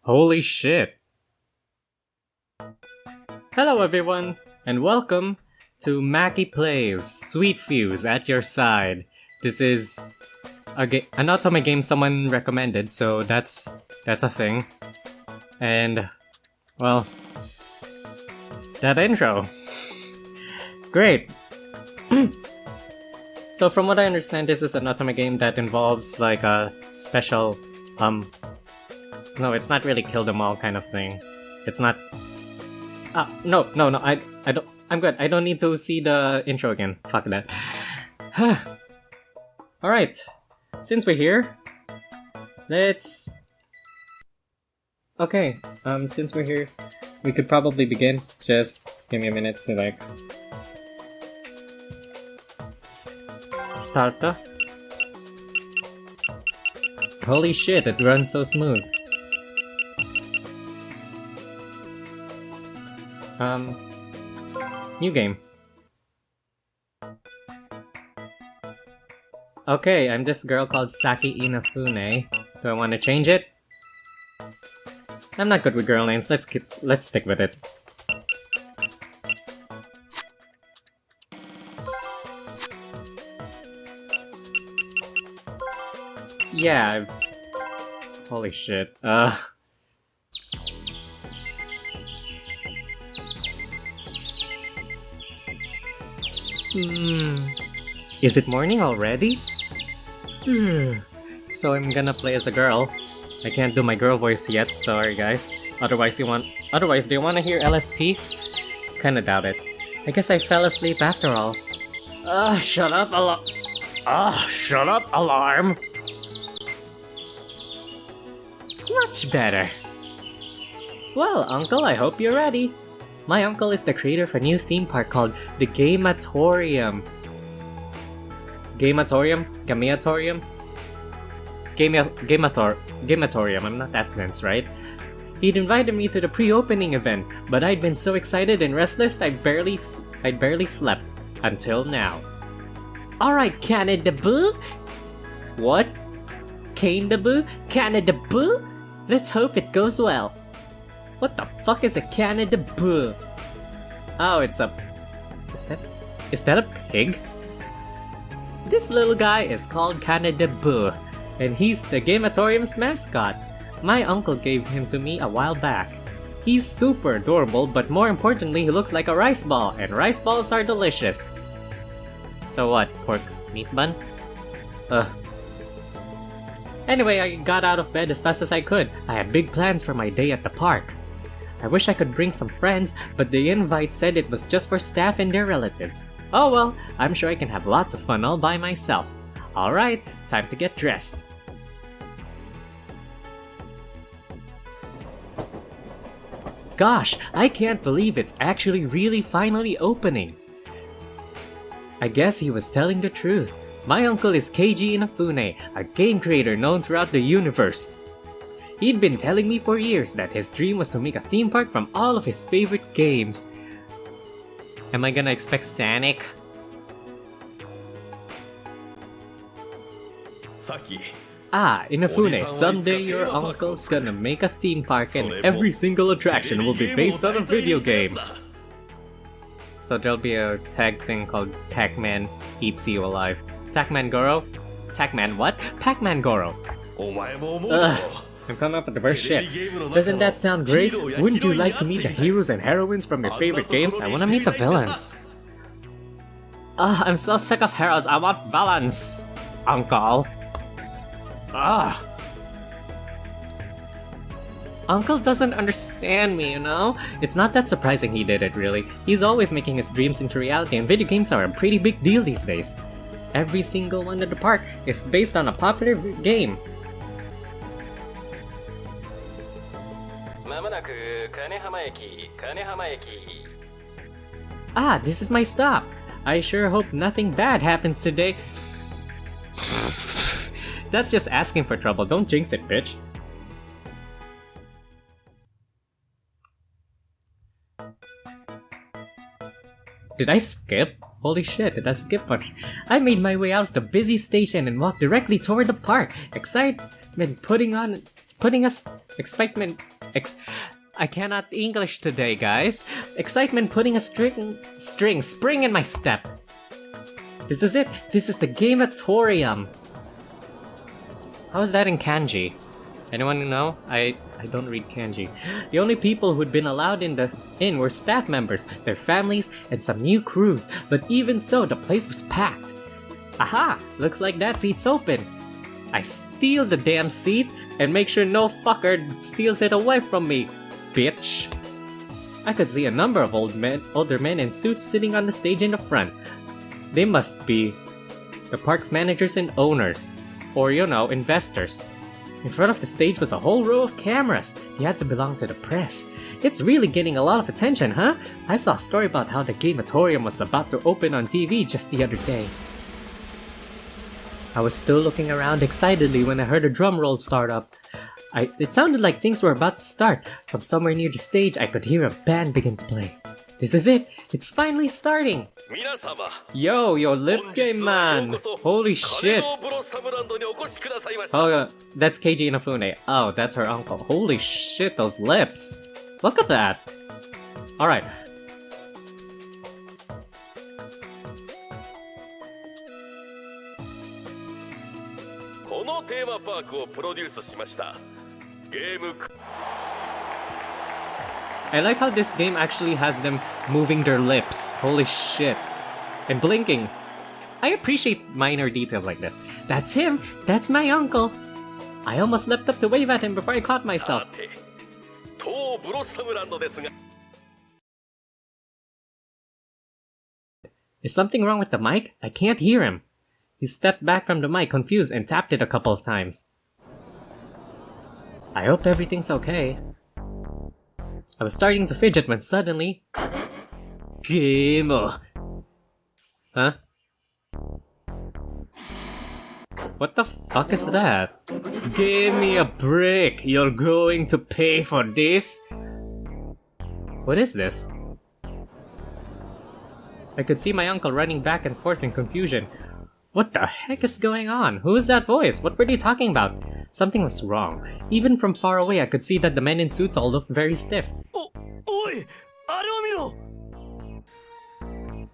Holy shit! Hello everyone, and welcome to Mackie Plays Sweet Fuse at your side. This is an OTOME game someone recommended, so that's a thing. And, well, that intro. Great! So from what I understand, this is an OTOME game that involves like a special, no, it's not really kill them all kind of thing. It's not... no, I don't... I'm good. I don't need to see the intro again. Fuck that. Alright. Since we're here, let's... Okay, since we're here, we could probably begin. Just give me a minute to, like... start the... Holy shit, it runs so smooth. New game. Okay, I'm this girl called Saki Inafune. Do I want to change it? I'm not good with girl names, let's stick with it. Yeah, holy shit, Is it morning already? So I'm gonna play as a girl. I can't do my girl voice yet, sorry guys. Otherwise, do you wanna hear LSP? Kinda doubt it. I guess I fell asleep after all. Shut up, alarm! Much better. Well, Uncle, I hope you're ready. My uncle is the creator of a new theme park called the Gameatorium. Gameatorium? Gameatorium, I'm not that dense, right? He'd invited me to the pre-opening event, but I'd been so excited and restless I'd barely slept. Until now. Alright, Canada Boo? What? Canada Boo? Let's hope it goes well. What the fuck is a Canada Boo? Oh, it's a... Is that a pig? This little guy is called Canada Boo, and he's the Gameatorium's mascot. My uncle gave him to me a while back. He's super adorable, but more importantly, he looks like a rice ball, and rice balls are delicious. So what, pork meat bun? Anyway, I got out of bed as fast as I could. I had big plans for my day at the park. I wish I could bring some friends, but the invite said it was just for staff and their relatives. Oh well, I'm sure I can have lots of fun all by myself. Alright, time to get dressed. Gosh, I can't believe it's actually really finally opening. I guess he was telling the truth. My uncle is Keiji Inafune, a game creator known throughout the universe. He'd been telling me for years that his dream was to make a theme park from all of his favorite games. Am I gonna expect Sonic? Saki. Ah, Inafune, someday your uncle's gonna make a theme park and every single attraction will be based on a video game. So there'll be a tag thing called Pac-Man Eats You Alive. Pac-Man Goro? Pac-Man what? Pac-Man Goro. Ugh, I'm coming up with the worst shit. Doesn't that sound great? Wouldn't you like to meet the heroes and heroines from your favorite games? I wanna meet the villains. Ugh, I'm so sick of heroes, I want villains, Uncle. Ugh. Uncle doesn't understand me, you know? It's not that surprising he did it, really. He's always making his dreams into reality, and video games are a pretty big deal these days. Every single one at the park is based on a popular game. Ah, this is my stop. I sure hope nothing bad happens today. That's just asking for trouble, don't jinx it, bitch. Did I skip? Holy shit, did I skip one? I made my way out of the busy station and walked directly toward the park. Excitement I cannot English today, guys. Excitement putting a spring in my step. This is it. This is the Gameatorium. How is that in kanji? Anyone know? I don't read kanji. The only people who'd been allowed in were staff members, their families, and some new crews. But even so, the place was packed. Aha! Looks like that seat's open. I steal the damn seat and make sure no fucker steals it away from me, bitch. I could see a number of older men in suits sitting on the stage in the front. They must be the park's managers and owners, or you know, investors. In front of the stage was a whole row of cameras. They had to belong to the press. It's really getting a lot of attention, huh? I saw a story about how the Gameatorium was about to open on TV just the other day. I was still looking around excitedly when I heard a drum roll start up. It sounded like things were about to start. From somewhere near the stage, I could hear a band begin to play. This is it! It's finally starting! Yo, lip game man! Holy shit! Oh, that's Keiji Inafune. Oh, that's her uncle. Holy shit, those lips! Look at that! Alright. I like how this game actually has them moving their lips. Holy shit. And blinking. I appreciate minor details like this. That's him! That's my uncle! I almost leapt up to wave at him before I caught myself. Is something wrong with the mic? I can't hear him. He stepped back from the mic, confused, and tapped it a couple of times. I hope everything's okay. I was starting to fidget when suddenly... Game! Huh? What the fuck is that? Give me a break! You're going to pay for this? What is this? I could see my uncle running back and forth in confusion. What the heck is going on? Who is that voice? What were they talking about? Something was wrong. Even from far away, I could see that the men in suits all looked very stiff.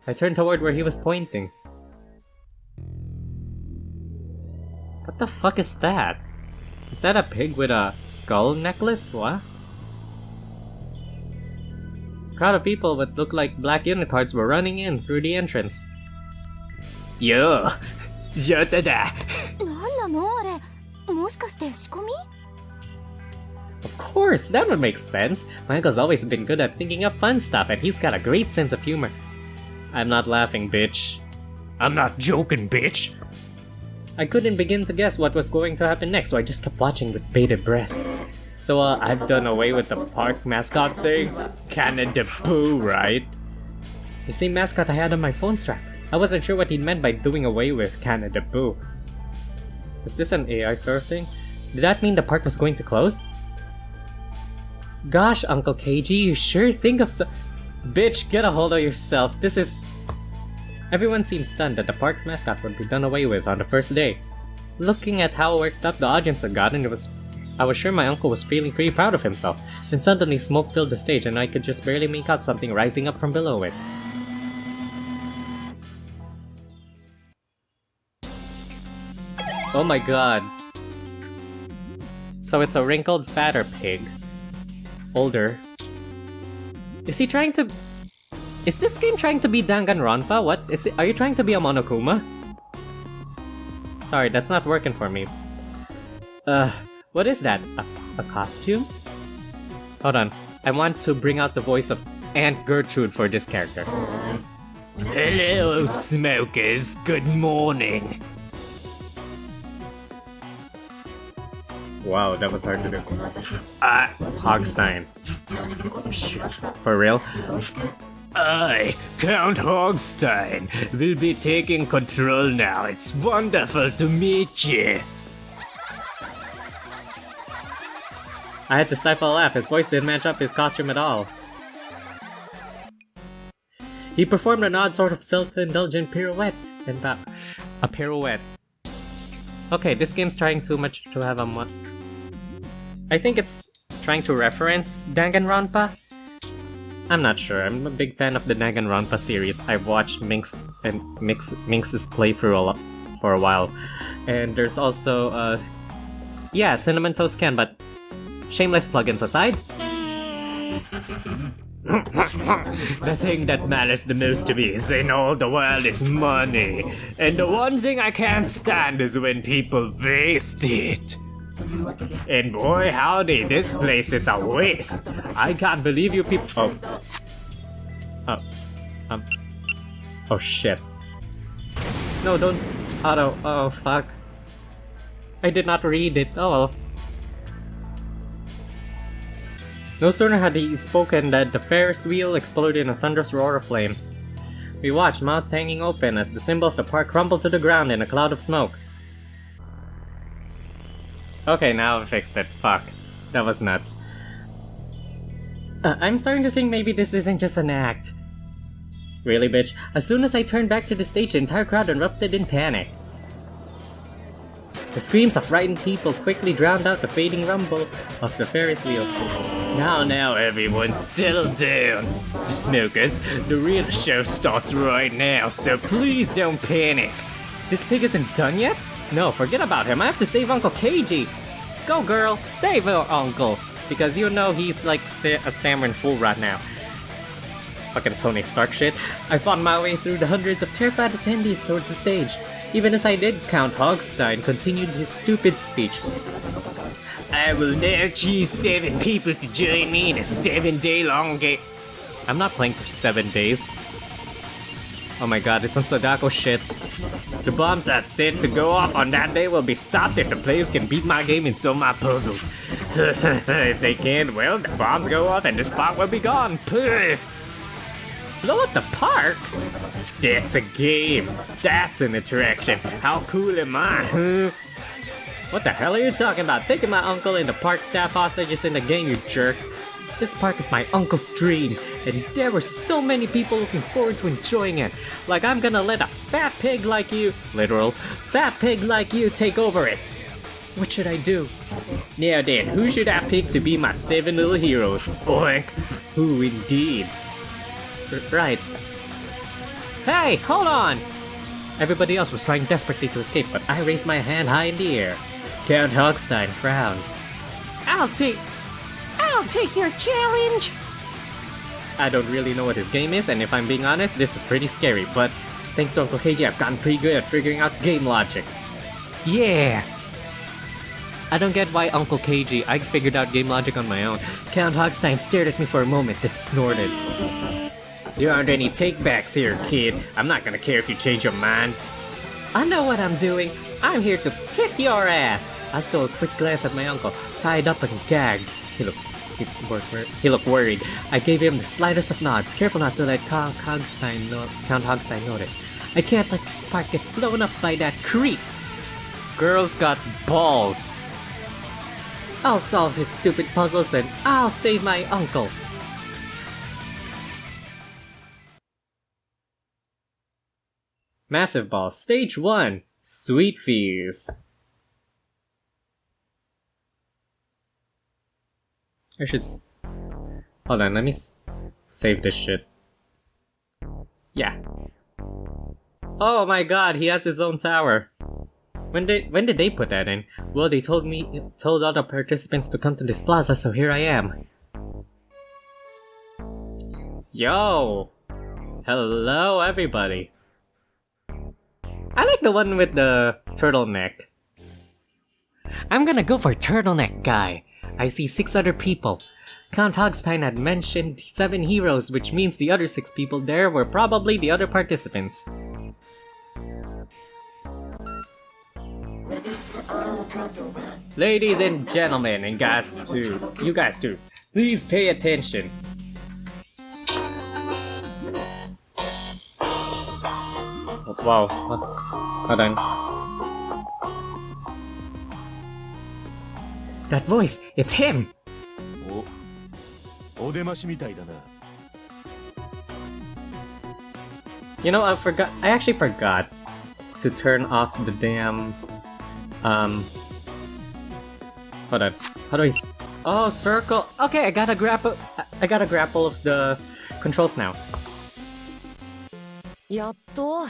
I turned toward where he was pointing. What the fuck is that? Is that a pig with a skull necklace? What? A crowd of people that looked like black unicorns were running in through the entrance. Yo! Jotada! Of course, that would make sense. My uncle's always been good at thinking up fun stuff, and he's got a great sense of humor. I'm not laughing, bitch. I'm not joking, bitch! I couldn't begin to guess what was going to happen next, so I just kept watching with bated breath. So, I've done away with the park mascot thing? Canada Boo, right? The same mascot I had on my phone strap. I wasn't sure what he meant by doing away with Canada Boo. Is this an AI sort of thing? Did that mean the park was going to close? Gosh, Uncle Keiji, you sure think of so- Bitch, get a hold of yourself. This is... Everyone seemed stunned that the park's mascot would be done away with on the first day. Looking at how worked up the audience had gotten, I was sure my uncle was feeling pretty proud of himself. Then suddenly smoke filled the stage and I could just barely make out something rising up from below it. Oh my god. So it's a wrinkled, fatter pig. Older. Is he trying to... Is this game trying to be Danganronpa? What? Are you trying to be a Monokuma? Sorry, that's not working for me. What is that? A costume? Hold on. I want to bring out the voice of Aunt Gertrude for this character. Hello, smokers. Good morning. Wow, that was hard to do. Hogstein. For real? I, Count Hogstein, will be taking control now. It's wonderful to meet you. I had to stifle a laugh. His voice didn't match up his costume at all. He performed an odd sort of self-indulgent pirouette and a pirouette. Okay, this game's trying too much to have a I think it's trying to reference Danganronpa. I'm not sure. I'm a big fan of the Danganronpa series. I've watched Minx's playthrough for a while. And there's also, yeah, Cinnamon Toast Can, but shameless plugins aside. The thing that matters the most to me in all the world is money. And the one thing I can't stand is when people waste it. And boy howdy, this place is a waste. I can't believe you people. Oh shit. No, don't. Oh fuck. I did not read it. Oh well. No sooner had he spoken than the Ferris wheel exploded in a thunderous roar of flames. We watched, mouths hanging open, as the symbol of the park crumbled to the ground in a cloud of smoke. Okay, now I fixed it. Fuck. That was nuts. I'm starting to think maybe this isn't just an act. Really, bitch? As soon as I turned back to the stage, the entire crowd erupted in panic. The screams of frightened people quickly drowned out the fading rumble of the Ferris wheel. Now, everyone, settle down. Smokers, the real show starts right now, so please don't panic. This pig isn't done yet? No, forget about him. I have to save Uncle Keiji. Go, girl, save our uncle. Because you know he's like a stammering fool right now. Fucking Tony Stark shit. I fought my way through the hundreds of terrified attendees towards the stage. Even as I did, Count Hogstein continued his stupid speech. I will now choose 7 people to join me in a 7-day-long game. I'm not playing for 7 days. Oh my god, it's some Sadako shit. The bombs I've set to go off on that day will be stopped if the players can beat my game and solve my puzzles. If they can't, well, the bombs go off and this park will be gone. Poof! Blow up the park? That's a game. That's an attraction. How cool am I, huh? What the hell are you talking about? Taking my uncle and the park staff hostages in the game, you jerk. This park is my uncle's dream, and there were so many people looking forward to enjoying it. Like I'm gonna let a fat pig like you, literal, fat pig like you take over it. What should I do? Now then, who should I pick to be my 7 little heroes? Boink. Who indeed? Right. Hey, hold on! Everybody else was trying desperately to escape, but I raised my hand high in the air. Count Hogstein frowned. I'll take your challenge! I don't really know what his game is, and if I'm being honest, this is pretty scary, but thanks to Uncle Keiji, I've gotten pretty good at figuring out game logic. Yeah! I don't get why Uncle Keiji, I figured out game logic on my own. Count Hogstein stared at me for a moment, then snorted. There aren't any takebacks here, kid. I'm not gonna care if you change your mind. I know what I'm doing. I'm here to kick your ass! I stole a quick glance at my uncle, tied up and gagged. He looked worried. I gave him the slightest of nods, careful not to let Count Hogstein notice. I can't let this park get blown up by that creep! Girls got balls! I'll solve his stupid puzzles and I'll save my uncle! Massive Balls, Stage 1, Sweet Fees. I should hold on, let me save this shit. Yeah. Oh my god, he has his own tower. When did they put that in? Well, they told all the participants to come to this plaza, so here I am. Yo! Hello, everybody. I like the one with the turtleneck. I'm gonna go for turtleneck guy. I see 6 other people. Count Hogstein had mentioned 7 heroes, which means the other 6 people there were probably the other participants. Ladies and gentlemen, and guys too, you guys too, please pay attention. Wow, hold on. That voice, it's him! You know, I actually forgot to turn off the damn, hold on, how do I oh, circle, okay, I got a grapple of the controls now. やっと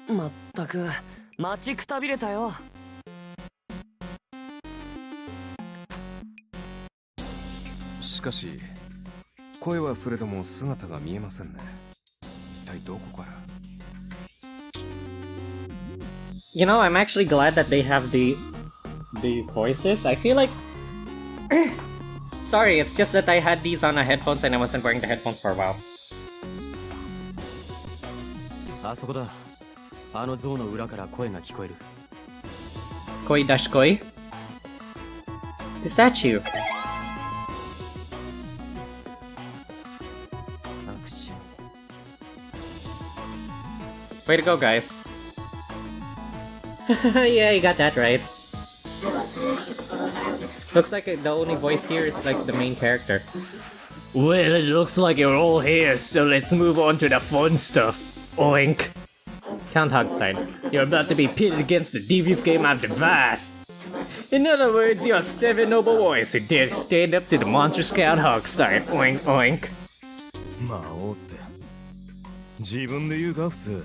まったく待ちくたびれたよ。しかし声はそれでも姿が見えませんね。一体どこから You know, I'm actually glad that they have these voices. I feel like sorry, it's just that I had these on the headphones and I wasn't wearing the headphones for a while. あそこだ。あの像の裏から声が聞こえる。Koi dash koi? The statue. 握手。 Way to go, guys. Yeah, you got that right. Looks like the only voice here is like the main character. Well, it looks like you're all here, so let's move on to the fun stuff. Oink. Count Hogstein, you're about to be pitted against the devious game I've devised. In other words, you're 7 noble warriors who dare to stand up to the monstrous Count Hogstein. Oink, oink. 魔王って自分で言うか普通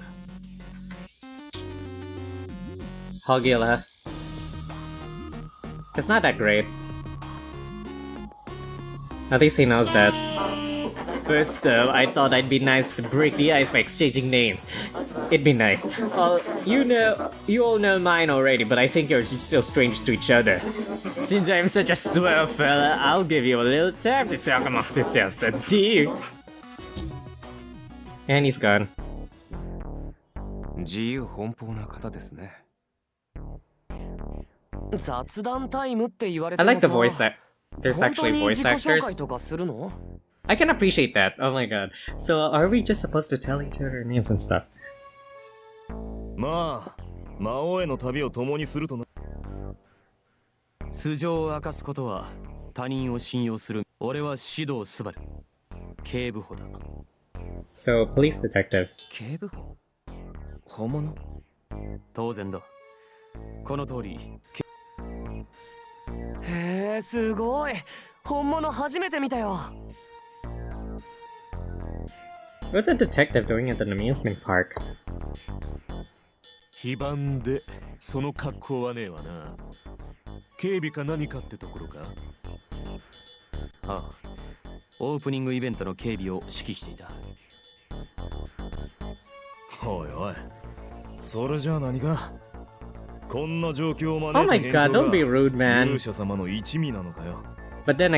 Hogila. It's not that great. At least he knows that. First though, I thought I'd be nice to break the ice by exchanging names. It'd be nice. You all know mine already, but I think you're still strangers to each other. Since I'm such a swell fella, I'll give you a little time to talk amongst yourselves, so do you? And he's gone. 自由奔放な方ですね。雑談タイムって言われて I も like the さ voice there's actually voice 本当に自己紹介 actors. とかするの I can appreciate that. Oh my god. So are we just supposed to tell each other names and stuff? まあ魔王への旅を共にするとな。素性を明かすことは他人を信用する。俺は指導すばる。警部補だ。 So, police detective. 警部補本物当然だ。この通り。へえ、すごい。本物初めて見たよ。 What's a detective doing at an amusement park? 非番でその格好はねえわな。警備か何かってところか。ああ、オープニングイベントの警備を指揮していた。おいおい、それじゃあ何か。こんな状況を Oh my god, don't be rude, man. 勇者様の一味なのかよ。But then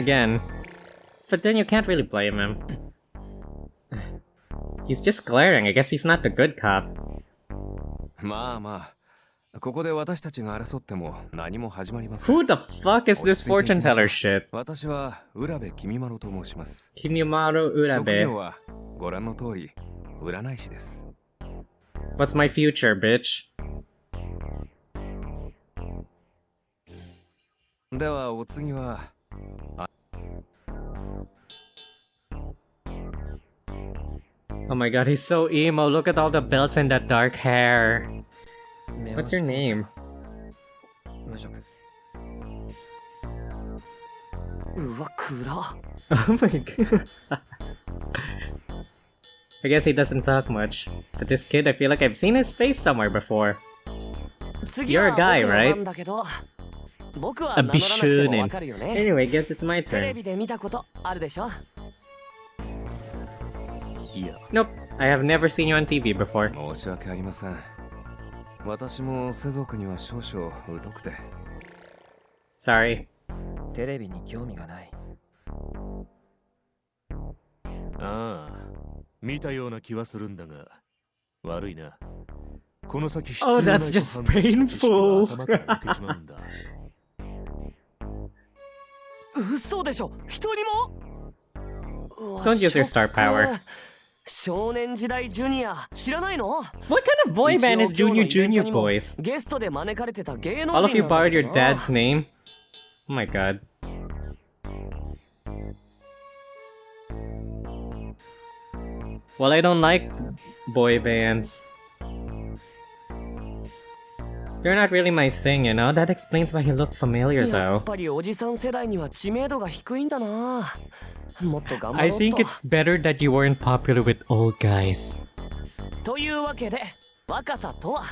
you can't really blame him. He's just glaring. I guess he's not the good cop. まあまあここで私たちが争っても何も始まりません。 Who the fuck is this fortune teller shit? 私は浦部君丸と申します。 Kimimaru 職業 Urabe. はご覧の通り占い師です。 What's my future, bitch? ではお次は Oh my god, he's so emo. Look at all the belts and that dark hair. What's your name? 無職 Oh my god. I guess he doesn't talk much. But this kid, I feel like I've seen his face somewhere before. You're a guy, right? A bishonen. Anyway, guess it's my turn. Nope, I have never seen you on TV before. 申し訳ありません。私も世俗には少々疎くて。Sorry. テレビに興味がない。ああ、見たような気はするんだが、悪いな。この先必 Oh, 要ない that's just と判断した painful. 頭から抜けちまうんだ。嘘でしょ、一人も。 Don't use your star power. 少年時代ジュニア知らないの？ What kind of boy band is Junior Junior Boys? ゲストで招かれてた芸能人。 All of you borrowed your dad's name? Oh my god. Well, I don't like boy bands. They're not really my thing, you know? That explains why he looked familiar, やっ though. ぱりおじさん世代には知名度が低いんだな。もっと頑張 I ろうと。 think it's better that you weren't popular with old guys. というわけで、若さとは。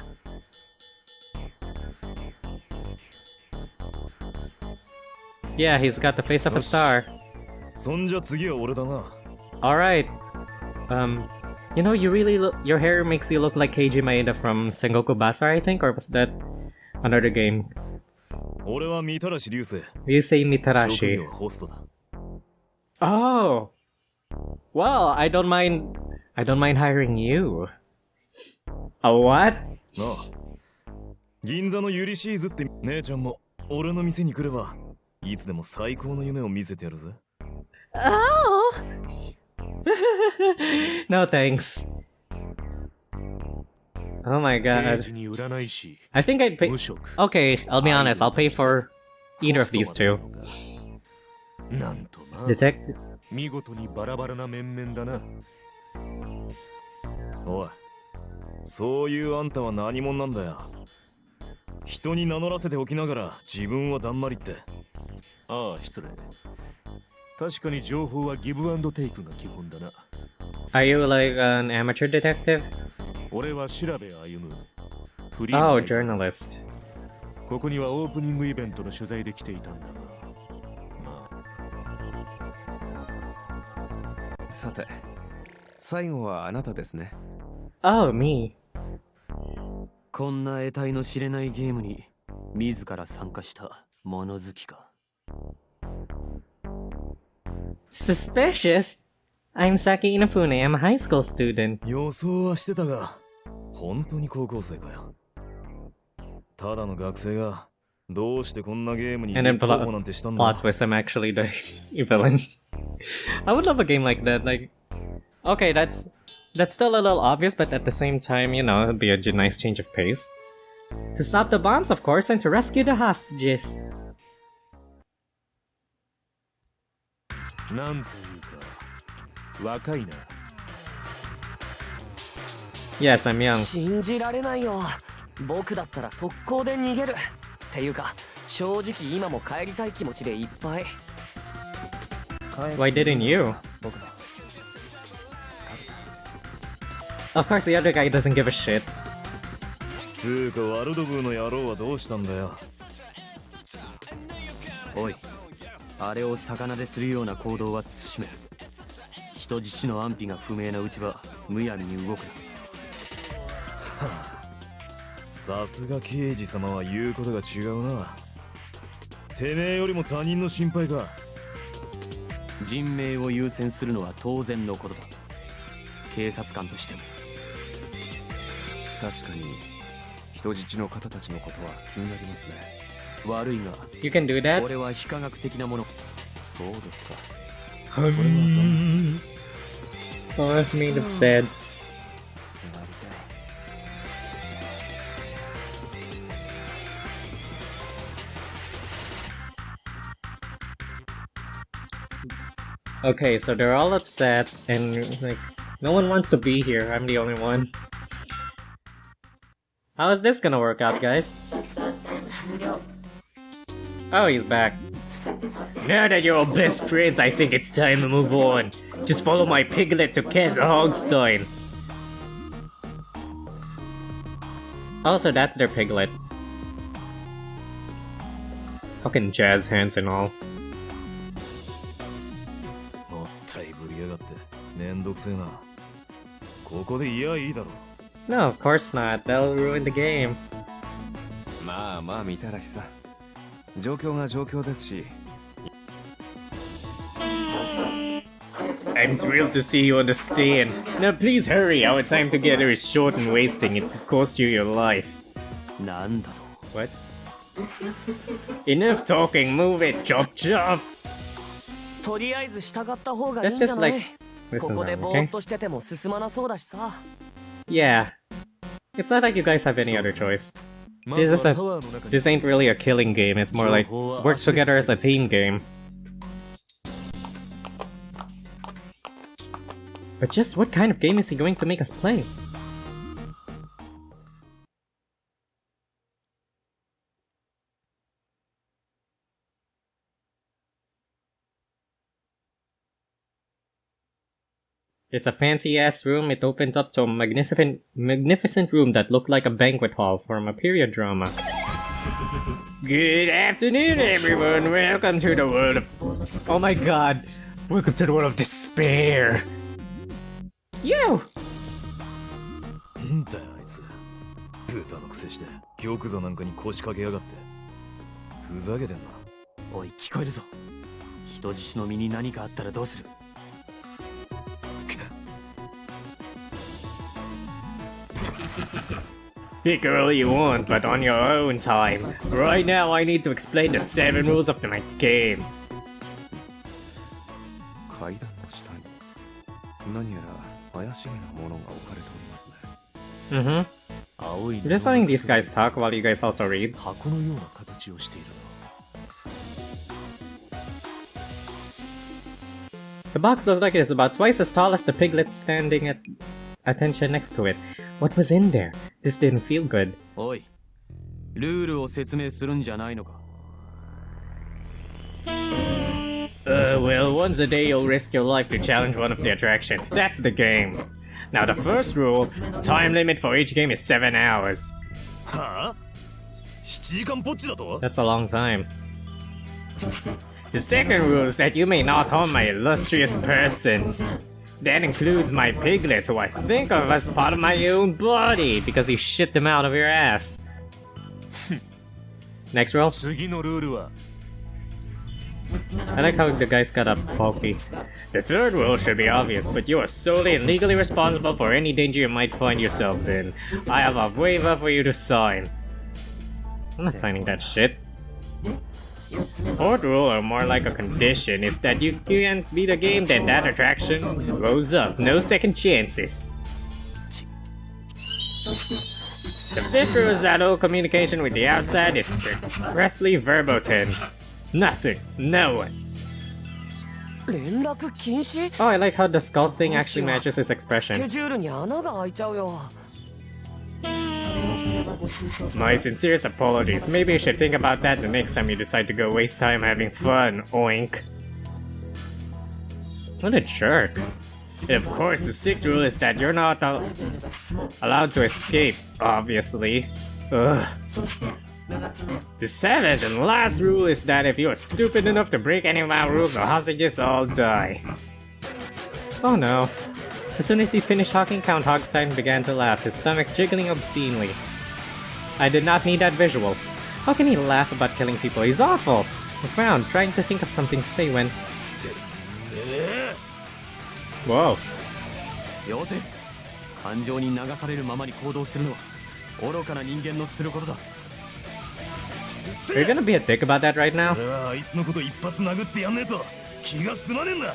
Yeah, he's got the face of a star. そんじゃ次は俺だな。Alright. You know, your hair makes you look like Keiji Maeda from Sengoku Basara, I think? Or was that another game? 俺は三田橋流星。 Ryusei 職 Mitarashi. 業はホストだ。Oh! Well, I don't mind hiring you. A what? なあ、銀座のユリシーズって姉ちゃんも俺の店に来ればいつでも最高の夢を見せてやるぜ。Oh! No thanks. Oh my 刑 god. 事に占い師、 I think I'd pay. 無職。 Okay, I'll be honest. I'll pay for either of these two. なんとな。 Detective. 見事にバラバラな面々だな。おい、そういうあんたは何者なんだよ。人に名乗らせておきながら自分はだんまりって。ああ、失礼。確かに情報はギブアンドテイクが基本だな。Are you like an amateur detective? 俺は調べ歩む。フリ Oh, ー journalist. ここにはオープニングイベントの取材で来ていたんだが。まあ、さて、最後はあなたですね。 Oh, me. こんな得体の知れないゲームに自ら参加した物好きか。 Suspicious? I'm Saki Inafune. I'm a high school student. 予想はしてたが、本当に高校生かよ。ただの学生がどうしてこんなゲームに And then 立候補なんてしたんだ。 Plot twist, I'm actually the villain. I would love a game like that. Like, okay, that's still a little obvious, but at the same time, you know, it'd be a nice change of pace. To stop the bombs, of course, and to rescue the hostages. なんというか、若いな。Yes, I'm young. 信じられないよ。僕だったら速攻で逃げる。っていうか、正直今も帰りたい気持ちでいっぱい。 Why didn't you? Of course, the other guy doesn't give a shit. つーかワルドブーの野郎はどうしたんだよ。おい、あれを魚でするような行動は慎める。人質の安否が不明なうちはむやみに動くな。さすが刑事様は言うことが違うな。てめえよりも他人の心配か。人命を優先するのは当然のことだ。警察官としても。確かに人質の方たちのことは気になりますね。悪いが、 You can do that? 俺は非科学的なもの。そうですか。 Oh, I've made him sad. 座りたい。 Okay, so they're all upset, and like, no one wants to be here. I'm the only one. How is this gonna work out, guys? Oh, he's back. Now that you're all best friends, I think it's time to move on. Just follow my piglet to Count Hogstein. Also, that's their piglet. Fucking jazz hands and all. もったいぶりやがってめんどくせえな。ここでいやいいだろ。 No, of course not. That'll ruin the game. まあまあ見たらしさ。状況が状況ですし。 I'm thrilled to see you understand. Now please hurry, our time together is short and wasting. It could cost you your life. なんだと What? Enough talking, move it, chop chop! とりあえず従った方がいいん Let's じゃ just ない like こ listen こで now, ぼーっ okay? としてても進まなそうだしさ。 Yeah. It's not like you guys have any other choice. ま This ず is は a パワーの中に this ain't really a killing game, it's more like work together as a team game. But just what kind of game is he going to make us play? It's a fancy-ass room. It opened up to a magnificent room that looked like a banquet hall from a period drama. Good afternoon, everyone. Welcome to the world of... Oh my god. Welcome to the world of despair. You! なんだよあいつ。豚のくせして玉座なんかに腰掛けやがって。ふざけてんな。おい聞こえるぞ人質の身に何かあったらどうする Pick all you want, but on your own time. Right now, I need to explain the 7 rules of my game. 階段の下に何やら怪しげなものが置かれておりますね。 Mm-hmm. Just letting these guys talk while you guys also read. 箱のような形をしている The box looked like it is about twice as tall as the piglet standing at attention next to it. What was in there? This didn't feel good. おいルールを説明するんじゃないのか Well, once a day you'll risk your life to challenge one of the attractions. That's the game. Now the first rule, the time limit for each game is 7 hours. はあ ?7 時間ぽっちだと That's a long time. The second rule is that you may not harm my illustrious person. That includes my piglet, who I think of as part of my own body, because you shit them out of your ass. Next rule. 次のルールは I like how the guys got up bulky. The third rule should be obvious, but you are solely and legally responsible for any danger you might find yourselves in. I have a waiver for you to sign. I'm not signing that shit. Fourth rule, or more like a condition, is that you can't beat a game, then that attraction blows up. No second chances. The fifth rule is that all communication with the outside is expressly verboten. Nothing. No one. 連絡禁止 Oh, I like how the skull thing actually matches his スケ expression. ジュールに穴が開いちゃうよ My sincerest apologies. Maybe you should think about that the next time you decide to go waste time having fun, oink. What a jerk. And of course, the sixth rule is that you're not allowed to escape, obviously. Ugh. The seventh and last rule is that if you are stupid enough to break any of my rules, the hostages all die. Oh no. As soon as he finished talking, Count Hogstein began to laugh, his stomach jiggling obscenely. I did not need that visual. How can he laugh about killing people? He's awful! I frowned, trying to think of something to say when... Whoa. よせ感情に流されるままに行動するのは愚かな人間のすることだ Are you gonna be a dick about that right now? 俺はあいつのこと一発殴ってやんねえと気が済まねえんだ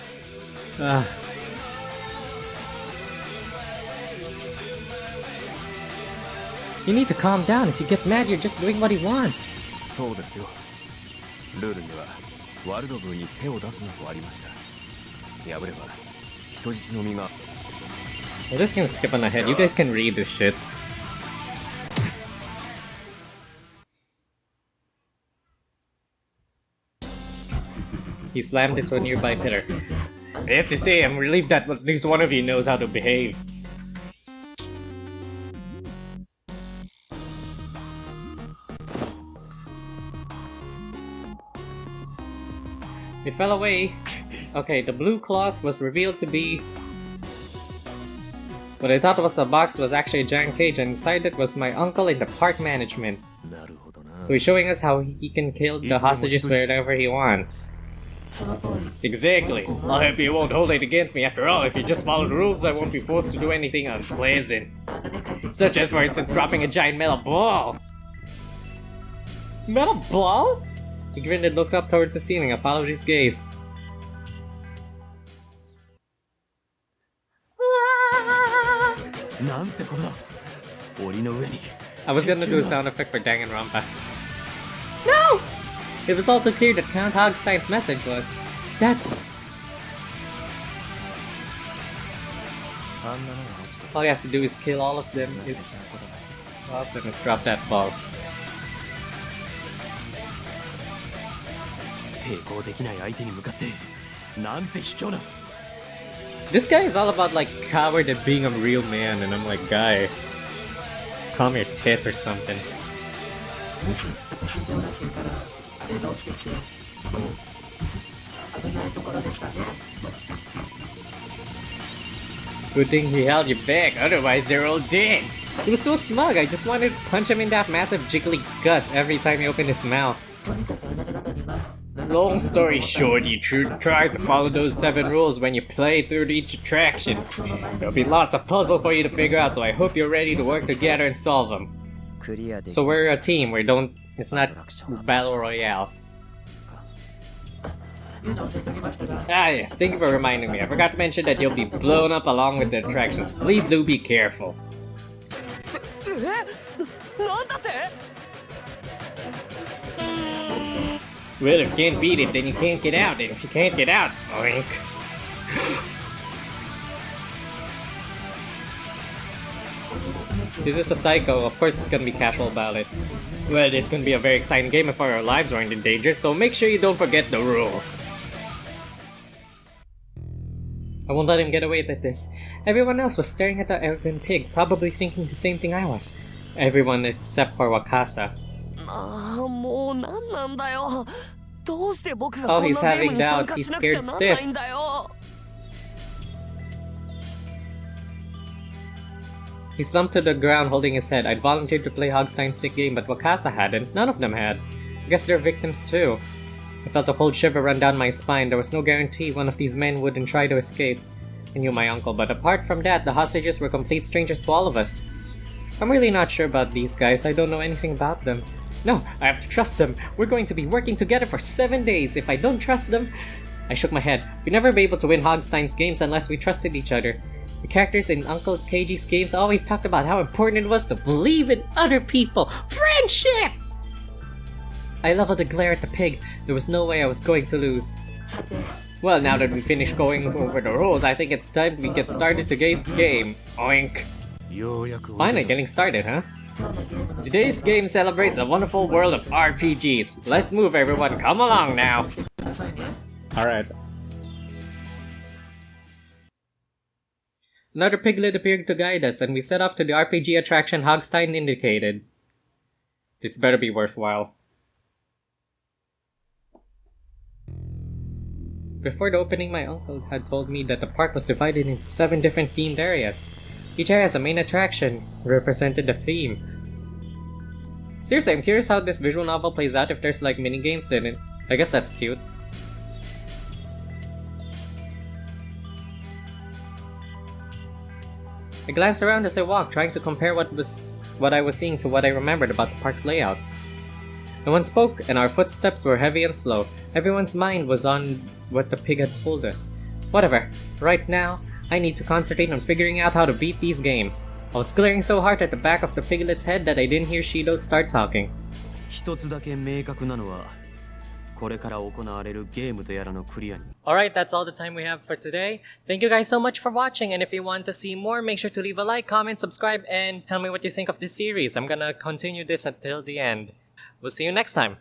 You need to calm down. If you get mad, you're just doing what he wants. そうですよ。ルールにはワルドブーに手を出すなとありました。破れば人質の身が We're just gonna skip on ahead. You guys can read this shit. He slammed into a nearby pillar. I have to say, I'm relieved that at least one of you knows how to behave. It fell away. Okay, the blue cloth was revealed to be... what I thought was a box was actually a giant cage, and inside it was my uncle in the park management. So he's showing us how he can kill the hostages wherever he wants. Exactly. I'll hope you won't hold it against me. After all, if you just follow the rules, I won't be forced to do anything unpleasant. Such as, for instance, dropping a giant metal ball. Metal ball? He grinned and looked up towards the ceiling. I followed his gaze. I was gonna do a sound effect for Danganronpa. No! It was all too clear that Count Hogstein's message was, that's... all he has to do is kill all of them. All of them is drop that ball. This guy is all about like coward and being a real man, and I'm like, guy, calm your tits or something. Good thing he held you back, otherwise they're all dead. He was so smug, I just wanted to punch him in that massive jiggly gut every time he opened his mouth. Long story short, you try to follow those 7 rules when you play through each attraction. There'll be lots of puzzles for you to figure out, so I hope you're ready to work together and solve them. So we're a team, it's not Battle Royale. Ah yes, thank you for reminding me. I forgot to mention that you'll be blown up along with the attractions. Please do be careful. Well, if you can't beat it, then you can't get out, and if you can't get out, oink. This is a psycho, of course it's gonna be casual about it. Well, this is gonna be a very exciting game if our lives aren't in danger, so make sure you don't forget the rules. I won't let him get away with this. Everyone else was staring at the arrogant pig, probably thinking the same thing I was. Everyone except for Wakasa. Oh, he's having doubts. He's scared stiff. He slumped to the ground holding his head. I'd volunteered to play Hogstein's sick game, but Wakasa hadn't. None of them had. I guess they're victims too. I felt a cold shiver run down my spine. There was no guarantee one of these men wouldn't try to escape. I knew my uncle, but apart from that, the hostages were complete strangers to all of us. I'm really not sure about these guys. I don't know anything about them. No, I have to trust them. We're going to be working together for 7 days. If I don't trust them... I shook my head. We'd never be able to win Hogstein's games unless we trusted each other. The characters in Uncle Keiji's games always talked about how important it was to believe in other people. Friendship! I leveled a glare at the pig. There was no way I was going to lose. Well, now that we finished going over the rules, I think it's time we get started today's game. Oink. Finally getting started, huh? Today's game celebrates a wonderful world of RPGs. Let's move, everyone. Come along now. Alright. Another piglet appeared to guide us, and we set off to the RPG attraction Hogstein indicated. This better be worthwhile. Before the opening, my uncle had told me that the park was divided into 7 different themed areas. Each area has a main attraction, represented the theme. Seriously, I'm curious how this visual novel plays out if there's like minigames in it. I guess that's cute. I glanced around as I walked, trying to compare what I was seeing to what I remembered about the park's layout. No one spoke, and our footsteps were heavy and slow. Everyone's mind was on what the pig had told us. Whatever. Right now, I need to concentrate on figuring out how to beat these games. I was glaring so hard at the back of the piglet's head that I didn't hear Shido start talking. Alright, that's all the time we have for today. Thank you guys so much for watching, and if you want to see more, make sure to leave a like, comment, subscribe, and tell me what you think of this series. I'm gonna continue this until the end. We'll see you next time.